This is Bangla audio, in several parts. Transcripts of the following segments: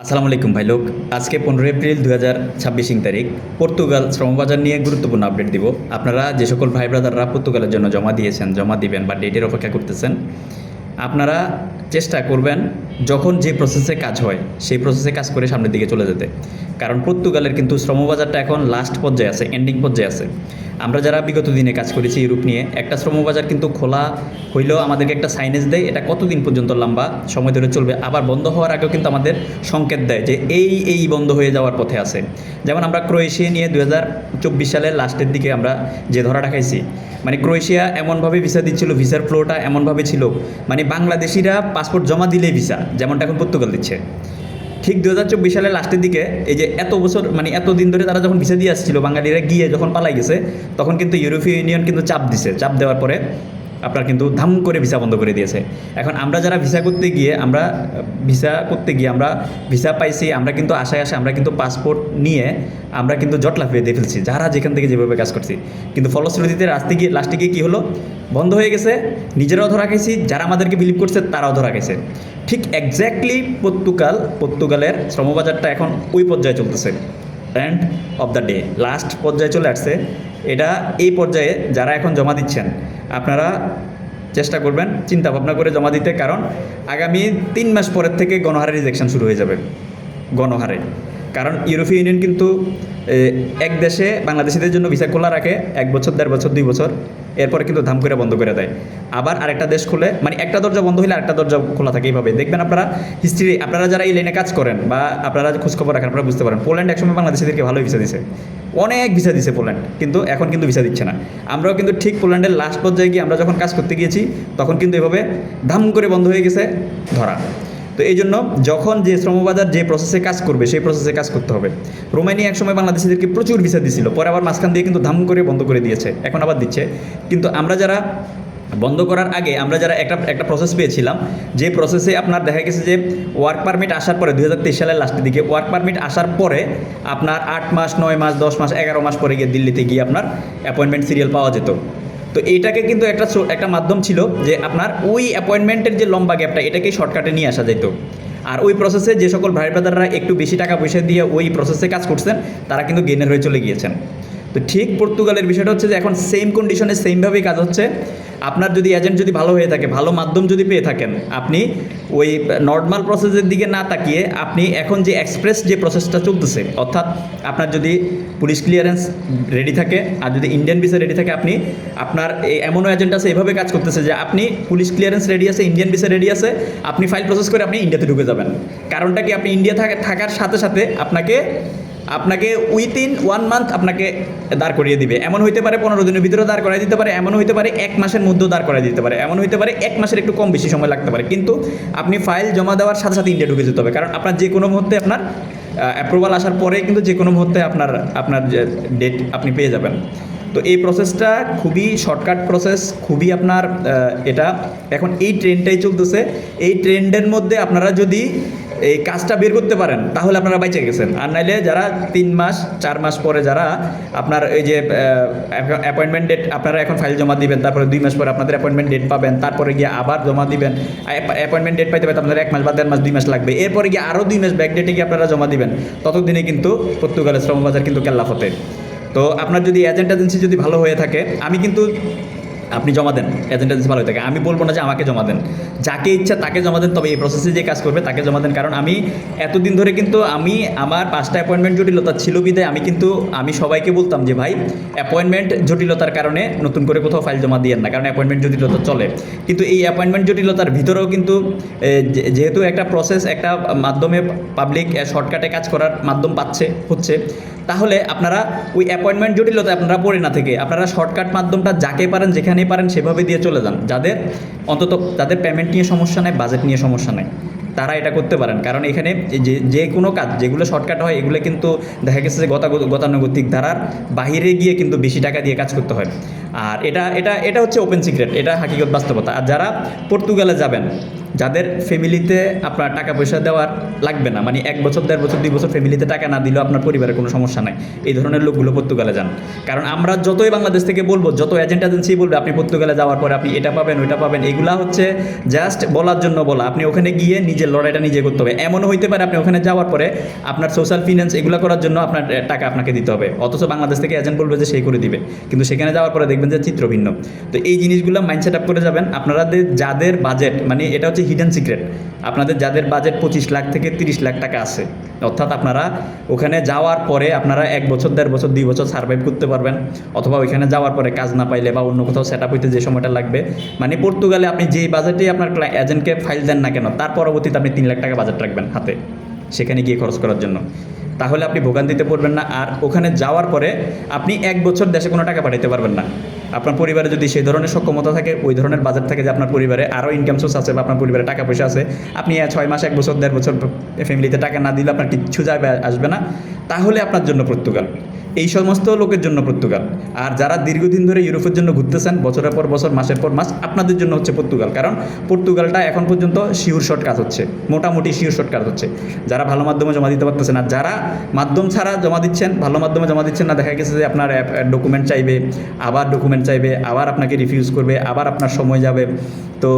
আসসালামু আলাইকুম ভাই লোক। আজকে 15 এপ্রিল 2026 তারিখ। পর্তুগাল শ্রমবাজার নিয়ে গুরুত্বপূর্ণ আপডেট দিব। আপনারা যে সকল ভাই ব্রাদাররা পর্তুগালের জন্য জমা দিয়েছেন, জমা দিবেন বা ডেটের অপেক্ষা করতেছেন, আপনারা চেষ্টা করবেন যখন যে প্রসেসে কাজ হয় সেই প্রসেসে কাজ করে সামনের দিকে চলে যেতে। কারণ পর্তুগালের কিন্তু শ্রমবাজারটা এখন লাস্ট পর্যায়ে আছে, এন্ডিং পর্যায়ে আছে। আমরা যারা বিগত দিনে কাজ করেছি ইউরোপ নিয়ে, একটা শ্রমবাজার কিন্তু খোলা হইলেও আমাদেরকে একটা সাইনেজ দেয়, এটা কতদিন পর্যন্ত লম্বা সময় ধরে চলবে। আবার বন্ধ হওয়ার আগেও কিন্তু আমাদের সংকেত দেয় যে এই বন্ধ হয়ে যাওয়ার পথে আছে। যেমন আমরা ক্রোয়েশিয়া নিয়ে 2024 সালের লাস্টের দিকে আমরা যে ধরাটা খাইছি, মানে ক্রোয়েশিয়া এমনভাবে ভিসা দিচ্ছিল, ভিসার ফ্লোটা এমনভাবে ছিল, মানে বাংলাদেশিরা পাসপোর্ট জমা দিলেই ভিসা, যেমনটা এখন পর্তুগাল দিচ্ছে। ঠিক 2024 সালের লাস্টের দিকে এই যে এত বছর, মানে এত দিন ধরে তারা যখন ভিসা দিয়ে আসছিল, বাঙালিরা গিয়ে যখন পালাই গেছে, তখন কিন্তু ইউরোপীয় ইউনিয়ন কিন্তু চাপ দিছে। চাপ দেওয়ার পরে আপনার কিন্তু ধাম করে ভিসা বন্ধ করে দিয়েছে। এখন আমরা যারা ভিসা করতে গিয়ে আমরা ভিসা পাইছি, আমরা কিন্তু আশায় আমরা কিন্তু পাসপোর্ট নিয়ে আমরা কিন্তু জট লাফিয়ে দিয়ে ফেলছি, যারা যেখান থেকে যেভাবে কাজ করছি। কিন্তু ফলশ্রুতিতে লাস্টে গিয়ে কী হলো, বন্ধ হয়ে গেছে। নিজেরাও ধরা খাইছি, যারা আমাদেরকে বিলিভ করছে তারাও ধরা খাইছে। ঠিক এক্স্যাক্টলি পর্তুগালের শ্রমবাজারটা এখন ওই পর্যায়ে চলতেছে। End of the day, last পর্যায়ে চলে আসছে। এটা এই পর্যায়ে যারা এখন জমা দিচ্ছেন, আপনারা চেষ্টা করবেন চিন্তা ভাবনা করে জমা দিতে। কারণ আগামী 3 মাস পরের থেকে গণহারে রিজেকশন শুরু হয়ে যাবে, গণহারে। কারণ ইউরোপীয় ইউনিয়ন কিন্তু এক দেশে বাংলাদেশিদের জন্য ভিসা খোলা রাখে 1 বছর, 1.5 বছর, 2 বছর, এরপরে কিন্তু ধাম করে বন্ধ করে দেয়। আবার আরেকটা দেশ খুলে, মানে একটা দরজা বন্ধ হলে আরেকটা দরজা খোলা থাকে। এইভাবে দেখবেন আপনারা হিস্ট্রি, আপনারা যারা এই লাইনে কাজ করেন বা আপনারা খোঁজখবর রাখেন, আপনারা বুঝতে পারেন পোল্যান্ড একসময় বাংলাদেশিদেরকে ভালোই ভিসা দিছে, অনেক ভিসা দিছে পোল্যান্ড, কিন্তু এখন কিন্তু ভিসা দিচ্ছে না। আমরাও কিন্তু ঠিক পোল্যান্ডের লাস্ট পর্যায়ে গিয়ে আমরা যখন কাজ করতে গিয়েছি, তখন কিন্তু এভাবে ধাম করে বন্ধ হয়ে গেছে ধরা। তো এই জন্য যখন যে শ্রমবাজার যে প্রসেসে কাজ করবে সেই প্রসেসে কাজ করতে হবে। রোমানিয়া একসময় বাংলাদেশিদেরকে প্রচুর ভিসা দিছিল, পরে আবার মাঝখান দিয়ে কিন্তু ধাম করে বন্ধ করে দিয়েছে, এখন আবার দিচ্ছে। কিন্তু আমরা যারা বন্ধ করার আগে আমরা যারা একটা প্রসেস পেয়েছিলাম, যে প্রসেসে আপনার দেখা গেছে যে ওয়ার্ক পারমিট আসার পরে 2023 সালের লাস্টের দিকে ওয়ার্ক পারমিট আসার পরে আপনার 8 মাস, 9 মাস, 10 মাস, 11 মাস পরে গিয়ে দিল্লিতে গিয়ে আপনার অ্যাপয়েন্টমেন্ট সিরিয়াল পাওয়া যেত। তো এইটাকে কিন্তু একটা মাধ্যম ছিল যে আপনার ওই অ্যাপয়েন্টমেন্টের যে লম্বা গ্যাপটা, এটাকেই শর্টকাটে নিয়ে আসা যেত। আর ওই প্রসেসে যে সকল ভাই ব্রাদাররা একটু বেশি টাকা পয়সা দিয়ে ওই প্রসেসে কাজ করছেন, তারা কিন্তু গেইনার হয়ে চলে গিয়েছেন। তো ঠিক পর্তুগালের বিষয়টা হচ্ছে যে এখন সেম কন্ডিশনে সেমভাবেই কাজ হচ্ছে। আপনার যদি এজেন্ট যদি ভালো হয়ে থাকে, ভালো মাধ্যম যদি পেয়ে থাকেন, আপনি ওই নর্মাল প্রসেসের দিকে না তাকিয়ে আপনি এখন যে এক্সপ্রেস যে প্রসেসটা চলতেছে, অর্থাৎ আপনার যদি পুলিশ ক্লিয়ারেন্স রেডি থাকে আর যদি ইন্ডিয়ান ভিসা রেডি থাকে, আপনি আপনার এমনও এজেন্ট আছে এভাবে কাজ করতেছে যে আপনি পুলিশ ক্লিয়ারেন্স রেডি আছে, ইন্ডিয়ান ভিসা রেডি আছে, আপনি ফাইল প্রসেস করে আপনি ইন্ডিয়াতে ঢুকে যাবেন। কারণটা কি, আপনি ইন্ডিয়া থাকার সাথে সাথে আপনাকে উইথিন 1 মান্থ আপনাকে দাঁড় করিয়ে দিবে। এমন হইতে পারে 15 দিনের ভিতরে দাঁড় করাই দিতে পারে, এমন হইতে পারে 1 মাসের মধ্যেও দাঁড় করাই দিতে পারে, এমন হইতে পারে 1 মাসের একটু কম বেশি সময় লাগতে পারে। কিন্তু আপনি ফাইল জমা দেওয়ার সাথে সাথে ইন্ডিয়া ঢুকে যেতে হবে। কারণ আপনার যে কোনো মুহূর্তে আপনার অ্যাপ্রুভাল আসার পরে কিন্তু যে কোনো মুহূর্তে আপনার ডেট আপনি পেয়ে যাবেন। তো এই প্রসেসটা খুবই শর্টকাট প্রসেস, খুবই আপনার এটা এখন এই ট্রেন্ডটাই চলতেছে। এই ট্রেন্ডের মধ্যে আপনারা যদি এই কাজটা বের করতে পারেন, তাহলে আপনারা বাইচে গেছেন। আর নাইলে যারা 3 মাস 4 মাস পরে যারা আপনার এই যে অ্যাপয়েন্টমেন্ট ডেট, আপনারা এখন ফাইল জমা দিবেন, তারপরে 2 মাস পরে আপনাদের অ্যাপয়েন্টমেন্ট ডেট পাবেন, তারপরে গিয়ে আবার জমা দিবেন। অ্যাপয়েন্টমেন্ট ডেট পাইতে আপনাদের 1 মাস বা 1.5 মাস, 2 মাস লাগবে। এরপরে গিয়ে আরও 2 মাস ব্যাক ডেটে গিয়ে আপনারা জমা দিবেন। ততদিনে কিন্তু পর্তুগালের শ্রমবাজার কিন্তু কেল্লা ফতে। তো আপনার যদি এজেন্সি যদি ভালো হয়ে থাকে, আপনি জমা দেন, এজেন্সি ভালো হয়ে থাকে। আমি বলবো না যে আমাকে জমা দেন, যাকে ইচ্ছা তাকে জমা দেন, তবে এই প্রসেসে যে কাজ করবে তাকে জমা দেন। কারণ আমি এতদিন ধরে কিন্তু আমার 5টা অ্যাপয়েন্টমেন্ট জটিলতা ছিল বিদায় আমি সবাইকে বলতাম যে ভাই, অ্যাপয়েন্টমেন্ট জটিলতার কারণে নতুন করে কোথাও ফাইল জমা দিয়েন না, কারণ অ্যাপয়েন্টমেন্ট জটিলতা চলে। কিন্তু এই অ্যাপয়েন্টমেন্ট জটিলতার ভিতরেও কিন্তু যেহেতু একটা প্রসেস, একটা মাধ্যমে পাবলিক শর্টকাটে কাজ করার মাধ্যম হচ্ছে, তাহলে আপনারা ওই অ্যাপয়েন্টমেন্ট জটিলতা আপনারা পড়ে না থেকে আপনারা শর্টকাট মাধ্যমটা যাকে পারেন যেখানে পারেন সেভাবে দিয়ে চলে যান। যাদের পেমেন্ট নিয়ে সমস্যা নেই, বাজেট নিয়ে সমস্যা নেই, তারা এটা করতে পারেন। কারণ এখানে যে কোনো কাজ যেগুলো শর্টকাট হয়, এগুলো কিন্তু দেখা গেছে যে গতানুগতিক ধারার বাহিরে গিয়ে কিন্তু বেশি টাকা দিয়ে কাজ করতে হয়। আর এটা এটা এটা হচ্ছে ওপেন সিক্রেট, এটা হাকিকত বাস্তবতা। আর যারা পর্তুগালে যাবেন, যাদের ফ্যামিলিতে আপনার টাকা পয়সা দেওয়ার লাগবে না, মানে 1 বছর 1.5 বছর 2 বছর ফ্যামিলিতে টাকা না দিলেও আপনার পরিবারের কোনো সমস্যা নাই, এই ধরনের লোকগুলো পর্তুগালে যান। কারণ আমরা যতই বাংলাদেশ থেকে বলবো, যত এজেন্সি বলবে আপনি পর্তুগালে যাওয়ার পরে আপনি এটা পাবেন ওইটা পাবেন, এগুলা হচ্ছে জাস্ট বলার জন্য বলা। আপনি ওখানে গিয়ে নিজের লড়াইটা নিজে করতে হবে। এমনও হইতে পারে আপনি ওখানে যাওয়ার পরে আপনার সোশ্যাল ফিন্যান্স এগুলো করার জন্য আপনার টাকা আপনাকে দিতে হবে, অথচ বাংলাদেশ থেকে এজেন্ট বলবে যে সেই করে দিবে, কিন্তু সেখানে যাওয়ার পরে দেখবেন যে চিত্র ভিন্ন। তো এই জিনিসগুলো মাইন্ডসেট আপ করে যাবেন। আপনাদের যাদের বাজেট, মানে এটা হচ্ছে হিডেন সিক্রেট, আপনাদের যাদের বাজেট 25 লাখ থেকে 30 লাখ টাকা আছে, অর্থাৎ আপনারা ওখানে যাওয়ার পরে আপনারা 1 বছর 1.5 বছর 2 বছর সার্ভাইভ করতে পারবেন, অথবা ওইখানে যাওয়ার পরে কাজ না পাইলে বা অন্য কোথাও সেট আপ হইতে যে সময়টা লাগবে, মানে পর্তুগালে আপনি যেই বাজেটে আপনার এজেন্টকে ফাইল দেন না কেন, তার পরবর্তীতে আপনি 3 লাখ টাকা বাজেট রাখবেন হাতে সেখানে গিয়ে খরচ করার জন্য, তাহলে আপনি ভোগান্তিতে পড়বেন না। আর ওখানে যাওয়ার পরে আপনি 1 বছর দেশে কোনো টাকা পাঠাতে পারবেন না। আপনার পরিবারে যদি সেই ধরনের সক্ষমতা থাকে, ওই ধরনের বাজেট থাকে যে আপনার পরিবারে আরও ইনকাম সোর্স আছে বা আপনার পরিবারে টাকা পয়সা আছে, আপনি 6 মাস 1 বছর 1.5 বছর ফ্যামিলিতে টাকা না দিলে আপনার কিচ্ছু যাবে আসবে না, তাহলে আপনার জন্য পর্তুগাল, এই সমস্ত লোকের জন্য পর্তুগাল। আর যারা দীর্ঘদিন ধরে ইউরোপের জন্য ঘুরতেছেন বছরের পর বছর মাসের পর মাস, আপনাদের জন্য হচ্ছে পর্তুগাল। কারণ পর্তুগালটা এখন পর্যন্ত শিওর শর্ট কাজ হচ্ছে, মোটামুটি শিওর শর্ট কাজ হচ্ছে। যারা ভালো মাধ্যমে জমা দিতে পারতেছেন, আর যারা মাধ্যম ছাড়া জমা দিচ্ছেন, ভালো মাধ্যমে জমা দিচ্ছেন না, দেখা গেছে যে আপনার ডকুমেন্ট চাইবে, আবার ডকুমেন্ট চাইবে, আবার আপনাকে রিফিউজ করবে, আবার আপনার সময় যাবে। তো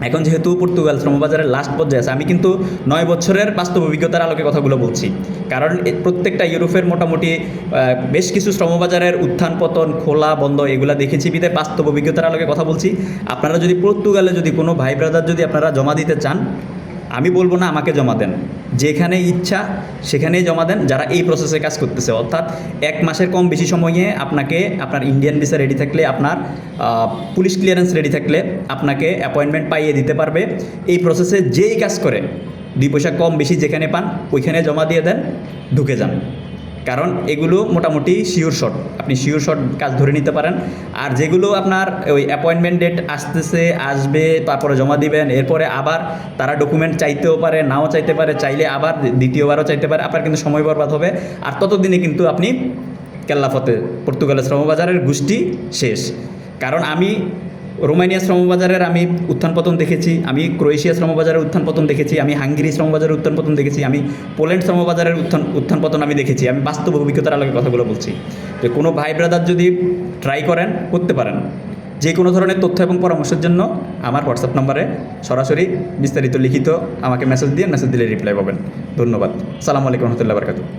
এখন যেহেতু পর্তুগাল শ্রমবাজারের লাস্ট পর্যায়ে আছে, আমি কিন্তু 9 বছরের বাস্তব অভিজ্ঞতার আলোকে কথাগুলো বলছি। কারণ প্রত্যেকটা ইউরোপের মোটামুটি বেশ কিছু শ্রমবাজারের উত্থান পতন, খোলা বন্ধ, এগুলো দেখেছি, বিধায় বাস্তব অভিজ্ঞতার আলোকে কথা বলছি। আপনারা যদি পর্তুগালে যদি কোনো ভাই ব্রাদার যদি আপনারা জমা দিতে চান, আমি বলবো না আমাকে জমা দেন, যেখানে ইচ্ছা সেখানেই জমা দেন যারা এই প্রসেসে কাজ করতেছে। অর্থাৎ 1 মাসের কম বেশি সময়ে আপনাকে আপনার ইন্ডিয়ান ভিসা রেডি থাকলে, আপনার পুলিশ ক্লিয়ারেন্স রেডি থাকলে আপনাকে অ্যাপয়েন্টমেন্ট পাইয়ে দিতে পারবে। এই প্রসেসে যেই কাজ করে 2 পয়সা কম বেশি যেখানে পান ওইখানে জমা দিয়ে দেন, ঢুকে যান। কারণ এগুলো মোটামুটি শিওর শট, আপনি শিওর শট কাজ ধরে নিতে পারেন। আর যেগুলো আপনার ওই অ্যাপয়েন্টমেন্ট ডেট আসবে, তারপরে জমা দিবেন, এরপরে আবার তারা ডকুমেন্ট চাইতেও পারে, নাও চাইতে পারে, চাইলে আবার দ্বিতীয়বারও চাইতে পারে, আপনার কিন্তু সময় বরবাদ হবে। আর ততদিনে কিন্তু আপনি কেল্লাফতে, পর্তুগালের শ্রমবাজারের গোষ্ঠী শেষ। কারণ আমি রোমানিয়া শ্রমবাজারের আমি উত্থান পতন দেখেছি, আমি ক্রোয়েশিয়া শ্রমবাজারের উত্থান পতন দেখেছি, আমি হাঙ্গেরি শ্রমবাজারের উত্থান পতন দেখেছি, আমি পোল্যান্ড শ্রমবাজারের উত্থান পতন আমি দেখেছি। আমি বাস্তব অভিজ্ঞতার আলোকে কথাগুলো বলছি। তো কোনো ভাই ব্রাদার যদি ট্রাই করেন, করতে পারেন। যে কোনো ধরনের তথ্য এবং পরামর্শের জন্য আমার হোয়াটসঅ্যাপ নম্বরে সরাসরি বিস্তারিত লিখিত আমাকে মেসেজ দিলে রিপ্লাই পাবেন। ধন্যবাদ। আসসালামু আলাইকুম রহমতুল্লাহ বারকাতুহু।